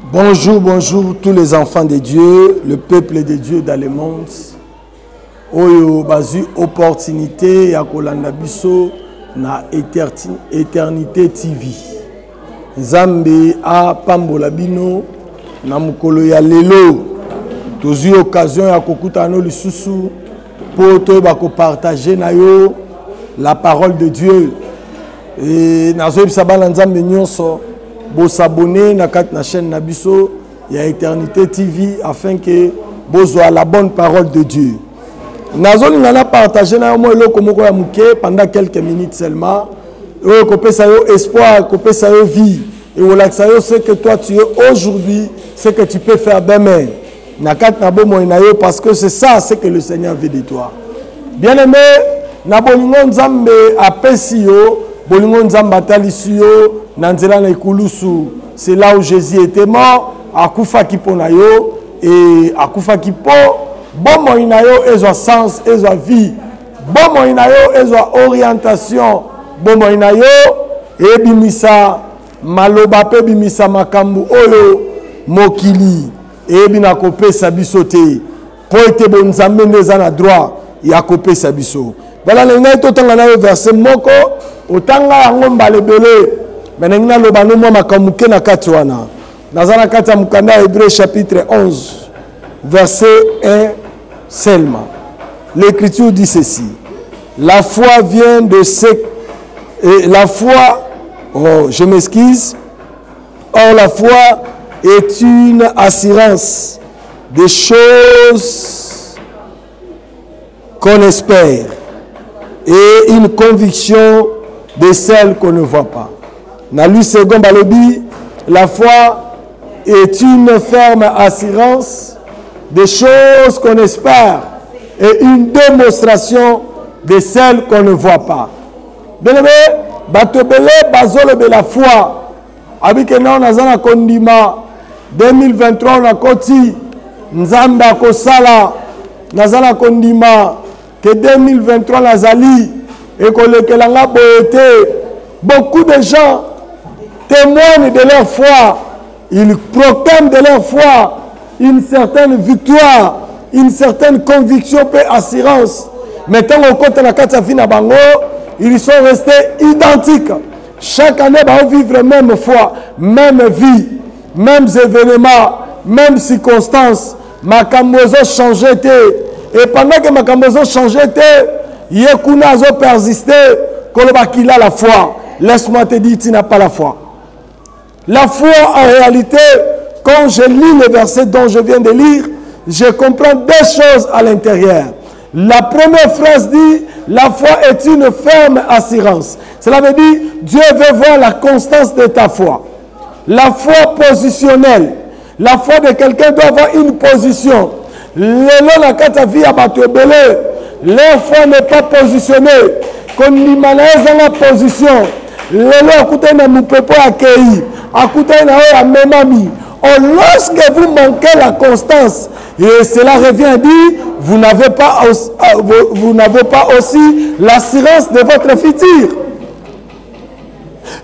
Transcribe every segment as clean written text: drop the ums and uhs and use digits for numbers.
Bonjour, bonjour tous les enfants de Dieu, le peuple de Dieu dans le monde. Oyo bazu opportunité ya kolanda biso na Éternité TV. Nzambe a pambola bino na mukolo ya lelo. Tozi occasion ya kokutana lisusu pour toyeba ko partager na yo la parole de Dieu. Et nazo bisa bana nzambe nyonso bo s'abonner na chaîne Nabiso, il y a Éternité TV afin que vous ayez la bonne parole de Dieu. Nous allons partager pendant quelques minutes seulement. Espoir, vie. Et ce que toi tu es aujourd'hui, ce que tu peux faire demain. Parce que c'est ça ce que le Seigneur veut de toi. Bien aimé, Nabolingon Nzambe apesio, Bolingon Nzambe atalisio. C'est là où Jésus était mort, à Koufa Kiponayo, et à Koufa Kipo, bon moinayo, et sens, et vie, bon moinayo, et orientation, bon moinayo, et bimisa, malobape bimisa makambu, oyo, mokili, et binakope sabisote, poete bonzambe nezana droit, yakope sabiso. Voilà le nez totangana verset moko, otanga ngomba lebele. Maintenant, le banou moi makamuke na katwana. Nazana kata mukanda Hébreux chapitre 11 verset 1 seulement. L'écriture dit ceci. La foi vient de ce la foi je m'excuse. Or la foi est une assurance des choses qu'on espère et une conviction de celles qu'on ne voit pas. Dans lui second balobi, la foi est une ferme assurance des choses qu'on espère et une démonstration de celles qu'on ne voit pas. Bien aimé, batobele bazolebe la foi. Avec non nazana kondima 2023 na koti nzamba kosala nazana kondima que 2023 nazali et kolekelanga boete. Beaucoup de gens témoignent de leur foi, ils proclament de leur foi une certaine victoire, une certaine conviction et assurance. Mais tant qu'on compte la carte à Bango, ils sont restés identiques. Chaque année, ils vivent la même foi, même vie, mêmes événements, mêmes circonstances. Makambozo changé. Et pendant que Makambozo changé, Yekunazo persisté, qu'il a la foi. Laisse-moi te dire, tu n'as pas la foi. La foi, en réalité, quand je lis le verset dont je viens de lire, je comprends deux choses à l'intérieur. La première phrase dit, la foi est une ferme assurance. Cela veut dire, Dieu veut voir la constance de ta foi. La foi positionnelle. La foi de quelqu'un doit avoir une position. Leur foi n'est pas positionnée. Qu'on n'imanaise dans la position. Lorsque vous manquez la constance, et cela revient à dire, vous n'avez pas aussi l'assurance de votre futur.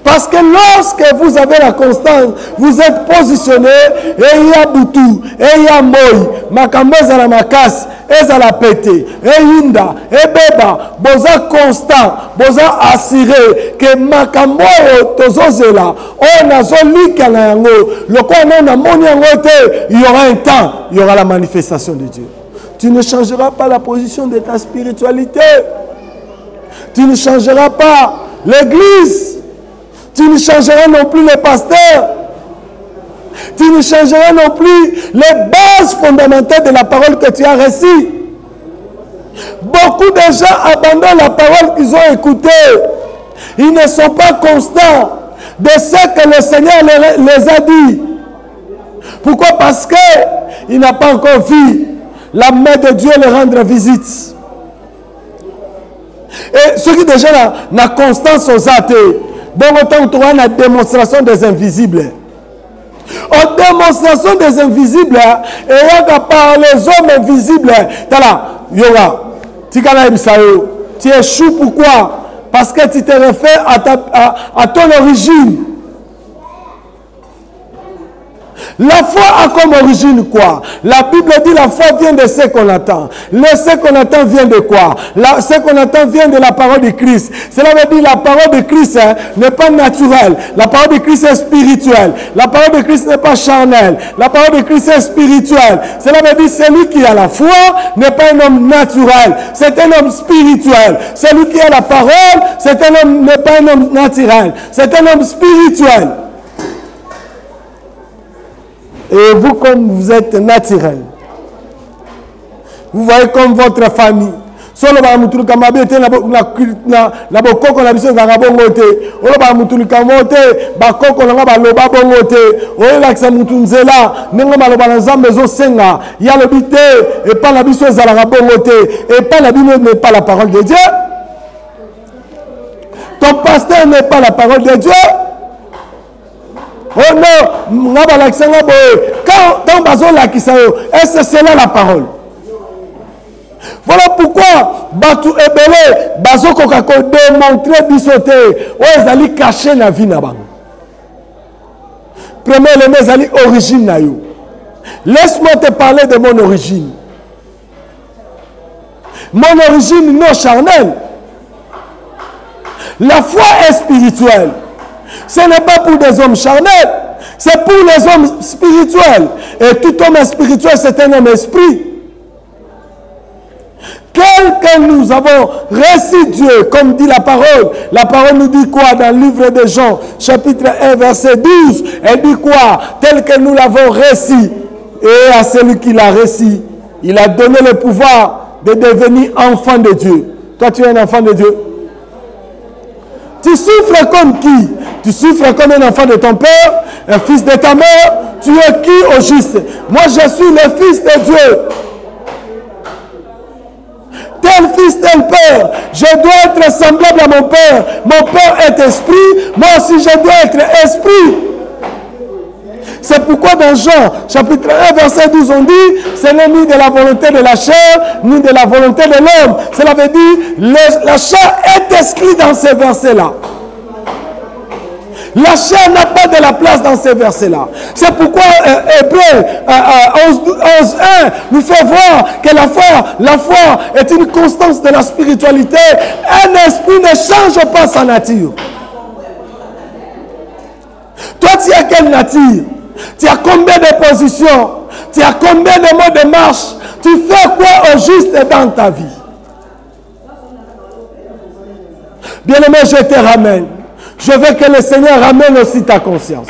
Parce que lorsque vous avez la constance, vous êtes positionné, et il y a Boutou, et il y a Moï, Makamboza la Makas, et ça la pété, et Yinda, et Beba, Boza constant, Boza assuré, que Makamboyo Tozozela, on a zoli Kanayango, le quoi on a moni il y aura un temps, il y aura la manifestation de Dieu. Tu ne changeras pas la position de ta spiritualité. Tu ne changeras pas l'église. Tu ne changeras non plus les pasteurs. Tu ne changeras non plus les bases fondamentales de la parole que tu as reçue. Beaucoup de gens abandonnent la parole qu'ils ont écoutée. Ils ne sont pas constants de ce que le Seigneur les a dit. Pourquoi? Parce qu'il n'a pas encore vu la main de Dieu les rendre visite. Et ceux qui déjà la constance aux athées, donc autant tu as la démonstration des invisibles. En démonstration des invisibles, et il y a par les hommes invisibles. Yoga, tu échoues pourquoi? Parce que tu te réfères à ton origine. La foi a comme origine quoi? La Bible dit la foi vient de ce qu'on attend. Ce qu'on attend vient de quoi? Ce qu'on attend vient de la parole de Christ. Cela veut dire la parole de Christ n'est pas naturelle. La parole de Christ est spirituelle. La parole de Christ n'est pas charnelle. La parole de Christ est spirituelle. Cela veut dire celui qui a la foi n'est pas un homme naturel. C'est un homme spirituel. Celui qui a la parole, n'est pas un homme naturel. C'est un homme spirituel. Et vous, comme vous êtes naturel, vous voyez comme votre famille. Solo ba mutulu kama bete na bokoko na biso za bongo te. Olo ba mutulu kama te ba koko na ba loba bongo te. Oyo la kisa mutu nzela nengo maloba na Nzambe zo senga ya lobite et pas la biso za la bongo te et pas la Bible n'est pas la parole de Dieu. Ton pasteur n'est pas la parole de Dieu. Oh non, quand bazo la kisayo, est-ce que c'est là la parole? Voilà pourquoi Batu Ebele, bazo kokako démontrer bisote, ezali caché na vie na bang. Premier élément, ezali origine na yo. Laisse-moi te parler de mon origine. Mon origine non charnelle. La foi est spirituelle. Ce n'est pas pour des hommes charnels, c'est pour les hommes spirituels. Et tout homme spirituel, c'est un homme esprit. Tel que nous avons reçu Dieu, comme dit la parole nous dit quoi dans le livre de Jean, chapitre 1, verset 12, elle dit quoi? Tel que nous l'avons reçu, et à celui qui l'a reçu, il a donné le pouvoir de devenir enfant de Dieu. Toi, tu es un enfant de Dieu. Tu souffres comme qui? Tu souffres comme un enfant de ton père, un fils de ta mère. Tu es qui au juste? Moi, je suis le fils de Dieu. Tel fils, tel père. Je dois être semblable à mon père. Mon père est esprit. Moi aussi, je dois être esprit. C'est pourquoi dans Jean, chapitre 1, verset 12, on dit, ce n'est ni de la volonté de la chair, ni de la volonté de l'homme. Cela veut dire, la chair est exclue dans ces versets-là. La chair n'a pas de la place dans ces versets-là. C'est pourquoi Hébreux 11.1 nous fait voir que la foi est une constance de la spiritualité. Un esprit ne change pas sa nature. Toi, tu as quelle nature? Tu as combien de positions? Tu as combien de mots de marche? Tu fais quoi au juste dans ta vie? Bien-aimé, je te ramène. Je veux que le Seigneur ramène aussi ta conscience.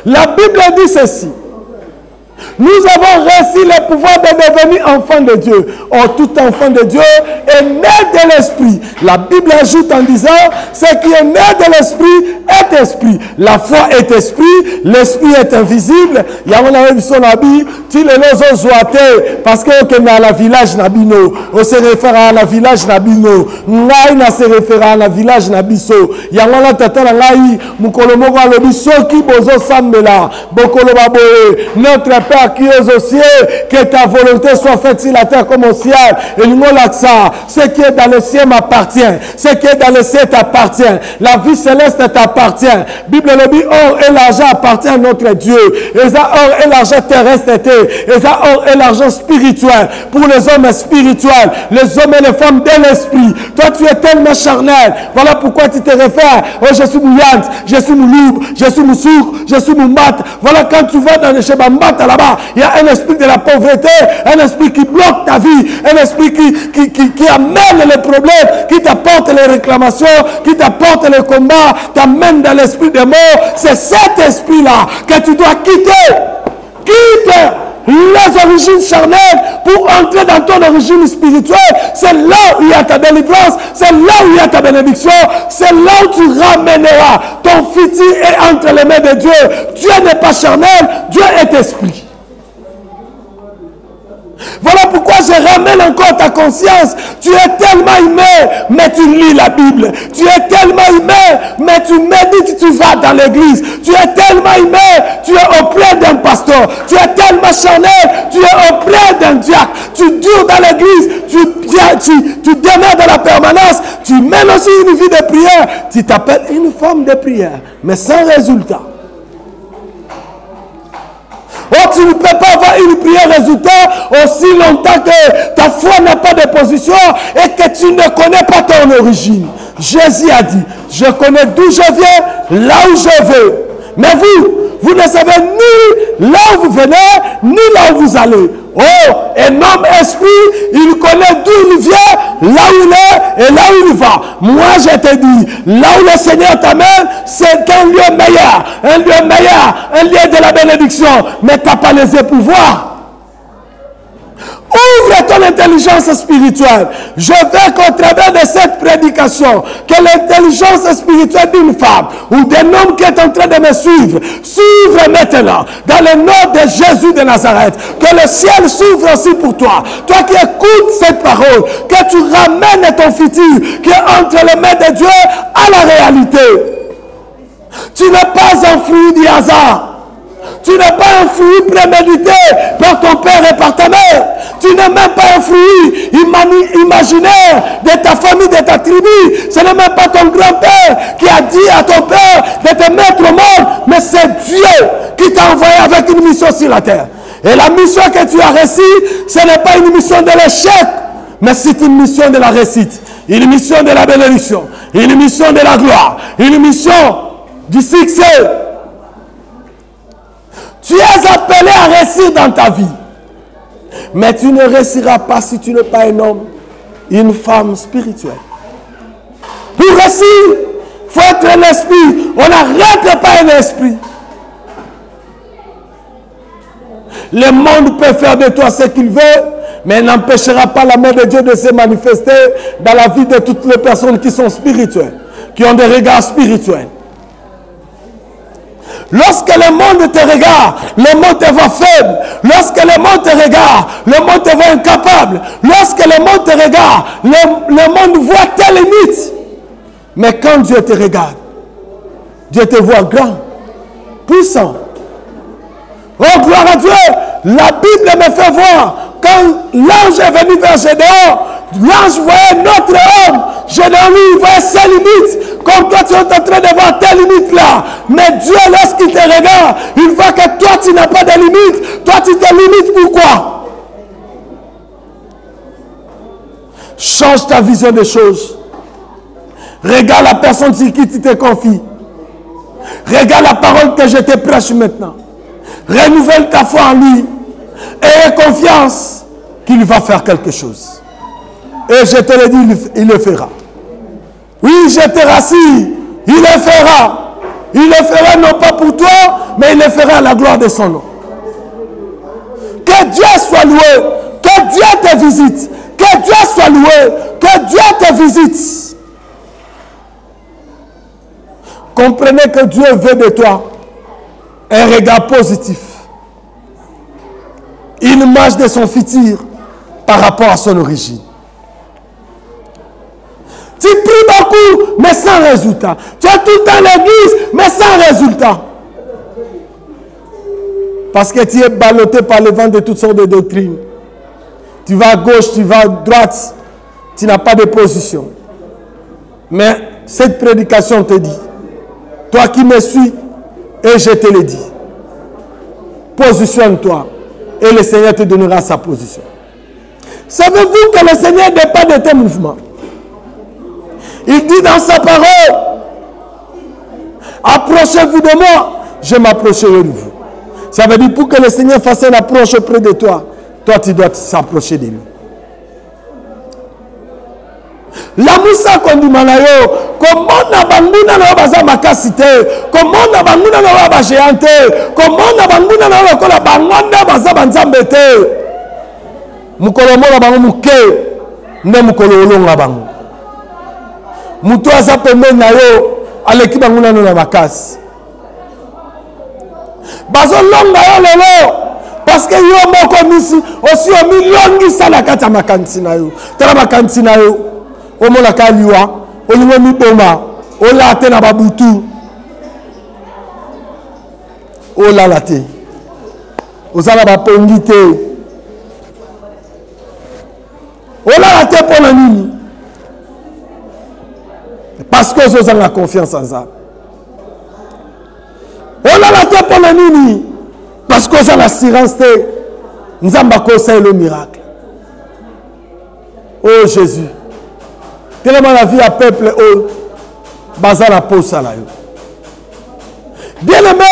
La Bible dit ceci. Nous avons reçu le pouvoir de devenir enfants de Dieu. Or, tout enfant de Dieu est né de l'Esprit. La Bible ajoute en disant, ce qui est né de l'Esprit est esprit. La foi est esprit, l'Esprit est invisible. Il y a un habit, tu le zoate, parce que dans la village Nabino, on se réfère à la village Nabino. Naïna se réfère à la village Nabiso. Il y a un tata Naï, Mukolomogo Alobiso qui bozo Sambela, Bokolobaboe, notre Père qui est aux cieux, que ta volonté soit faite sur la terre comme au ciel. Et nous ça, ce qui est dans le ciel m'appartient. Ce qui est dans le ciel t'appartient. La vie céleste t'appartient. Bible le dit, or et l'argent appartient à notre Dieu. Et ça, or et l'argent terrestre était. Et ça, or et l'argent spirituel. Pour les hommes spirituels, les hommes et les femmes de l'esprit. Toi, tu es tellement charnel. Voilà pourquoi tu te réfères. Oh, je suis mouillante, je suis mouloub, je suis moussouk, je suis moumat. Voilà quand tu vas dans le Shebambat là-bas, il y a un esprit de la pauvreté, un esprit qui bloque ta vie, un esprit qui amène les problèmes, qui t'apporte les réclamations, qui t'apporte les combats, t'amène dans l'esprit des morts. C'est cet esprit-là que tu dois quitter. Quitte les origines charnelles pour entrer dans ton origine spirituelle. C'est là où il y a ta délivrance, c'est là où il y a ta bénédiction, c'est là où tu ramèneras ton futur et entre les mains de Dieu. Dieu n'est pas charnel, Dieu est esprit. Voilà pourquoi je ramène encore ta conscience. Tu es tellement aimé, mais tu lis la Bible. Tu es tellement aimé, mais tu médites, tu vas dans l'église. Tu es tellement aimé, tu es auprès d'un pasteur. Tu es tellement charnel, tu es auprès d'un diacre. Tu dures dans l'église, tu demeures dans la permanence. Tu mènes aussi une vie de prière. Tu t'appelles une forme de prière, mais sans résultat. Oh, tu ne peux pas avoir une prière résultat aussi longtemps que ta foi n'a pas de position et que tu ne connais pas ton origine. Jésus a dit, je connais d'où je viens, là où je veux. Mais vous ne savez ni là où vous venez, ni là où vous allez. Oh, un homme esprit, il connaît d'où il vient, là où il est et là où il va. Moi, je te dis, là où le Seigneur t'amène, c'est un lieu meilleur, un lieu de la bénédiction. Mais tu n'as pas les pouvoirs. Ouvre ton intelligence spirituelle. Je veux qu'au travers de cette prédication, que l'intelligence spirituelle d'une femme ou d'un homme qui est en train de me suivre, s'ouvre maintenant dans le nom de Jésus de Nazareth. Que le ciel s'ouvre aussi pour toi. Toi qui écoutes cette parole, que tu ramènes ton futur qui est entre les mains de Dieu à la réalité. Tu n'es pas un fruit du hasard. Tu n'es pas un fruit prémédité par ton père et par ta mère. Tu n'es même pas un fruit imaginaire de ta famille, de ta tribu. Ce n'est même pas ton grand-père qui a dit à ton père de te mettre au monde. Mais c'est Dieu qui t'a envoyé avec une mission sur la terre. Et la mission que tu as reçue, ce n'est pas une mission de l'échec, mais c'est une mission de la réussite. Une mission de la bénédiction. Une mission de la gloire. Une mission du succès. Tu es appelé à réussir dans ta vie. Mais tu ne réussiras pas si tu n'es pas un homme, une femme spirituelle. Pour réussir, il faut être un esprit. On n'arrête pas un esprit. Le monde peut faire de toi ce qu'il veut, mais n'empêchera pas la main de Dieu de se manifester dans la vie de toutes les personnes qui sont spirituelles, qui ont des regards spirituels. Lorsque le monde te regarde, le monde te voit faible. Lorsque le monde te regarde, le monde te voit incapable. Lorsque le monde te regarde, le monde voit tes limites. Mais quand Dieu te regarde, Dieu te voit grand, puissant. Oh, gloire à Dieu! La Bible me fait voir, quand l'ange est venu vers Gédéon, l'ange voyait notre homme. Gédéon, lui, il voyait ses limites. Comme toi, tu es en train de voir tes limites là. Mais Dieu, lorsqu'il te regarde, il voit que toi, tu n'as pas de limites. Toi, tu te limites pourquoi? Change ta vision des choses. Regarde la personne sur qui tu te confies. Regarde la parole que je te prêche maintenant. Renouvelle ta foi en lui. Et aie confiance qu'il va faire quelque chose. Et je te le dis, il le fera. Oui, je te rassure, il le fera. Il le fera non pas pour toi, mais il le fera à la gloire de son nom. Que Dieu soit loué, que Dieu te visite, que Dieu soit loué, que Dieu te visite. Comprenez que Dieu veut de toi un regard positif. Une image de son futur par rapport à son origine. Tu pries beaucoup, mais sans résultat. Tu es tout le temps à l'église, mais sans résultat. Parce que tu es ballotté par le vent de toutes sortes de doctrines. Tu vas à gauche, tu vas à droite. Tu n'as pas de position. Mais cette prédication te dit, toi qui me suis, et je te le dis, positionne-toi. Et le Seigneur te donnera sa position. Savez-vous que le Seigneur n'est pas de tes mouvements? Il dit dans sa parole, approchez-vous de moi, je m'approcherai de vous. Ça veut dire pour que le Seigneur fasse une approche auprès de toi, toi tu dois s'approcher de lui. La moussa kondimanayo, comment na banguna na baza makasite, comment na banguna na ba géante, comment na banguna na ko la bangonda baza banzambete. Mukolo mona bango muke, ne mukolo olonga bango. Mutu aza pembeni na yo aleki banguna na makasi. Bazo longa yo lelo parce que yo moko misi aussi o milongi sala kata makantina yo tala makantina yo o mona kaliwa o lingo mi boma o late na babutu o la late o sala ba pongite o la late pona nini parce que vous avez la confiance en ça. On a la tête pour la nini. Parce que vous avez l'assurance de Nzambako, c'est le miracle. Oh Jésus. Tellement la vie à peuple, oh, bazar la pose à la. Bien aimé,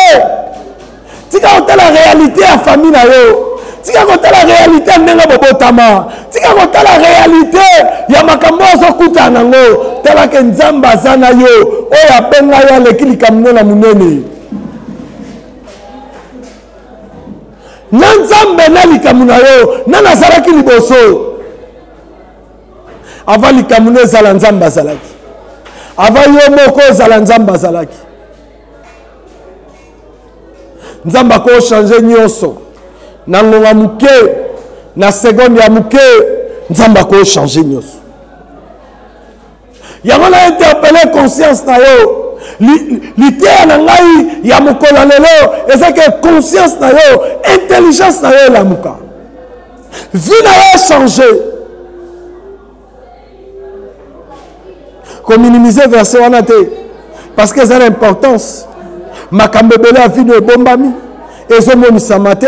tu as la réalité à la famille. Tu as la réalité à Nenga. Tu as la réalité ya makambo zokuta nango tala ke nzamba zana yo oya benga ya lekili kamnona munene nzambe na likamuna yo nana zaraki liboso ava likamune zala nzamba zalaki ava yo moko zala nzamba zalaki nzamba ko changer nyoso na ngonga muke na seconde ya muke nzamba ko changer nyoso yango na interpeller conscience na yo l'idée na ngai ya mokolo lelo eza que conscience na yo intelligence na yo la muka vie na yo changer ko minimiser verset wana te parce que ça l'importance makambo bela vie no bombami ezomonisama te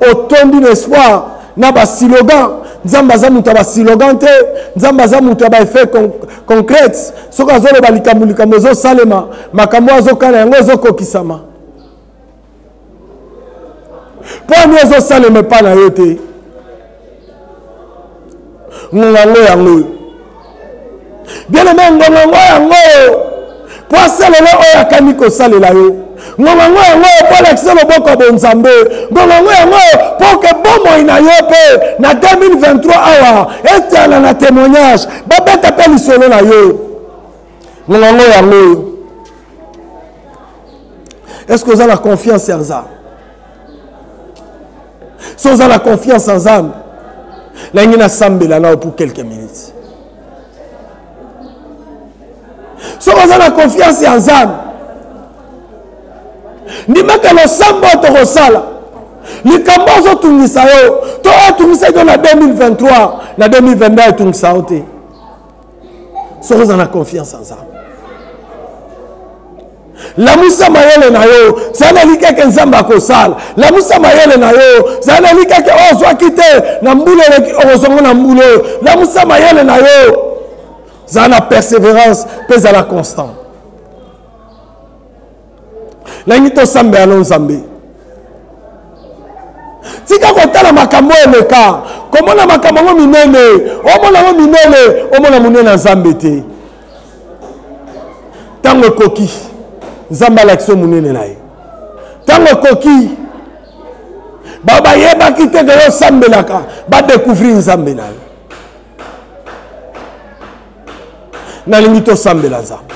otondi l'espoir na ba slogan nzamba za mutu ba slogan te nzamba za mutu ba effet concrète soka zolo ba likambo zo salema makambo azo kana yango zo kokisama po ni zo salema pa na yote ngongo yango bien aimé ngongo yango po salelo oya kaniko salela yo ngongo yango po l'action loboko bonzambe ngongo yango po ke bomo ina yo pe na 2023 awa etala na témoignage babeta pe lisolo na yo ngongo yango est-ce que vous avez la confiance en ça si vous avez la confiance en ça la ngina sambela na pour quelques minutes si vous avez la confiance en ça ndimaka lo sambo to kosala likambo zo tungisa yo to tungisa yo na 2023 na 2022 tungisa yo te so vous en a confiance en ça la musa mayele na yo sana likeke nzamba kosala la musa mayele na yo sana likeke ozwa kite na mbule ozongo na mbule la musa mayele na yo sana persévérance pesa la constante Langito sambe alon sambe. Tika kotala makambo eleka. Komona makambo minene. Omona minene. Omona munene nzambe te. Tango koki. Nzamba l'action munene nae. Tango koki. Baba yeba kite de yo sambe laka. Ba découvrir nzambe nae. Na lingito sambe la nzambe.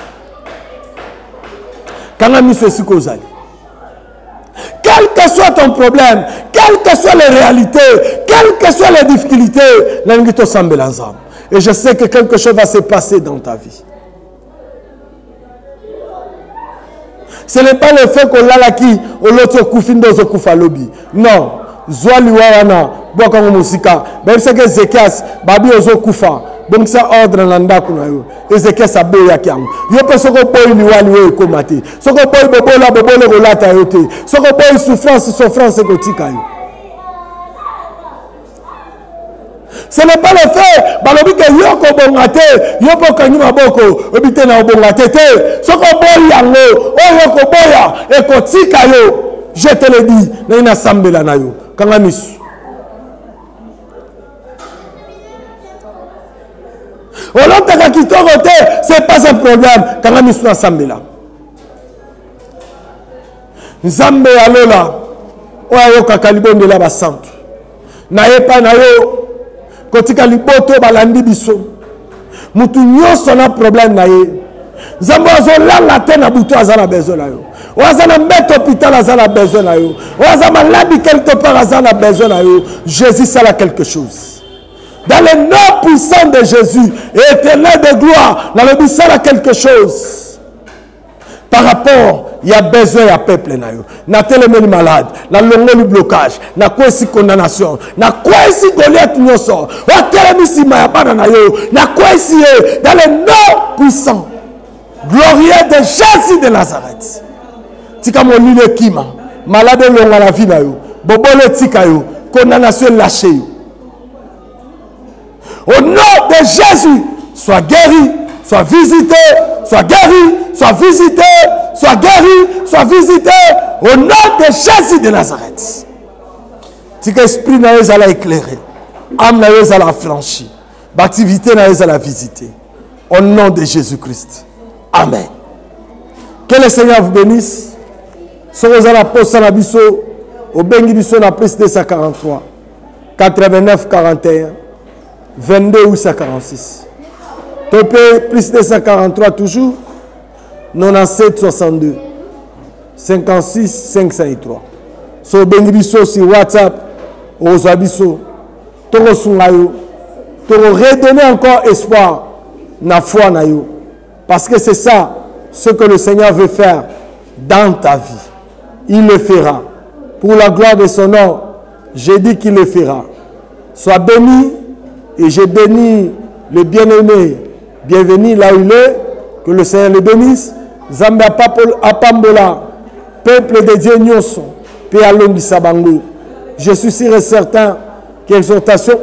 Quel que soit ton problème, quelles que soient les réalités, quelles que soient les difficultés, et je sais que quelque chose va se passer dans ta vie. Ce n'est pas le fait qu'on l'a là qui, on l'a fait dans kufa lobby. Non. Zouali wana, boka musika. Ben c'est que Zekias, babi ozo kufa. Donc ça ordre nanda kuna yo. Ezekiel sa boya kiam. Yo pe soko boy ni wali we komate. Soko boy bobola bobole rolata yote. Soko boy souffrance kotika yo. Ce n'est pas le fait balobi ke yo ko bongate, yo po kanyi maboko, obite na bongate te. Soko boy yango, o yo ko boya e kotika yo. Je te le dis, na ina sambela na yo. Kanga misu. C'est pas un problème. Quand on est ensemble là. Nzambe alola. Oyo kakalibonde la basantu. Na yepa na yo. Kotika liboto balandi biso. Mutu nyoso na problème na ye. Nzambe azolanga te na butu azala besoin na yo. Wazana mettre hôpital azala besoin na yo. Wazana malade quelque part azala besoin na yo. Jésus sala quelque chose. Dans le nom puissant de Jésus, éternel de gloire, dans le but sala quelque chose. Par rapport, il y a besoin à peuple na yo. Na télémeni malade, na longo le blocage, na quoi si condamnation, na quoi si Goliath nyoso, wa télémi si mayabana na yo, na quoi si dans le nom puissant. Glorieux de Jésus de Nazareth. Tika monine kima. Malade longa la vie na yo. Bobole tika yo. Condamnation lâché yo. Au nom de Jésus, sois guéri, sois visité, sois guéri, sois visité, sois guéri, sois visité. Au nom de Jésus de Nazareth. Tika esprit na yo la éclairé. Âme na yo la franchi. Activité na yo la visité. Au nom de Jésus-Christ. Amen. Que le Seigneur vous bénisse. Sommes à la poste à la bisso. Au Bengi bisso na plus 243. 89 41. 22 846. Topé plus 243 toujours. 97 62. 56 503. So Bengi bisso sur WhatsApp. Aux abisso. Toro sungayo. Toro redonner encore espoir. Na foi na yo. Parce que c'est ça, ce que le Seigneur veut faire dans ta vie. Il le fera. Pour la gloire de son nom, j'ai dit qu'il le fera. Sois béni, et je bénis le bien-aimé. Bienvenue là où il est, que le Seigneur le bénisse. Zambé Apambola, peuple de Dieu Nyoso, Péalombi Sabango. Je suis sûr et certain qu'exhortation,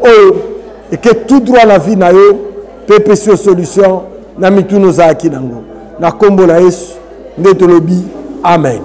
et que tout droit la vie n'a eu, peuple sur solution. Na mitu no za aki nango. Na kombo na Yesu. Ndetolobi. Amen.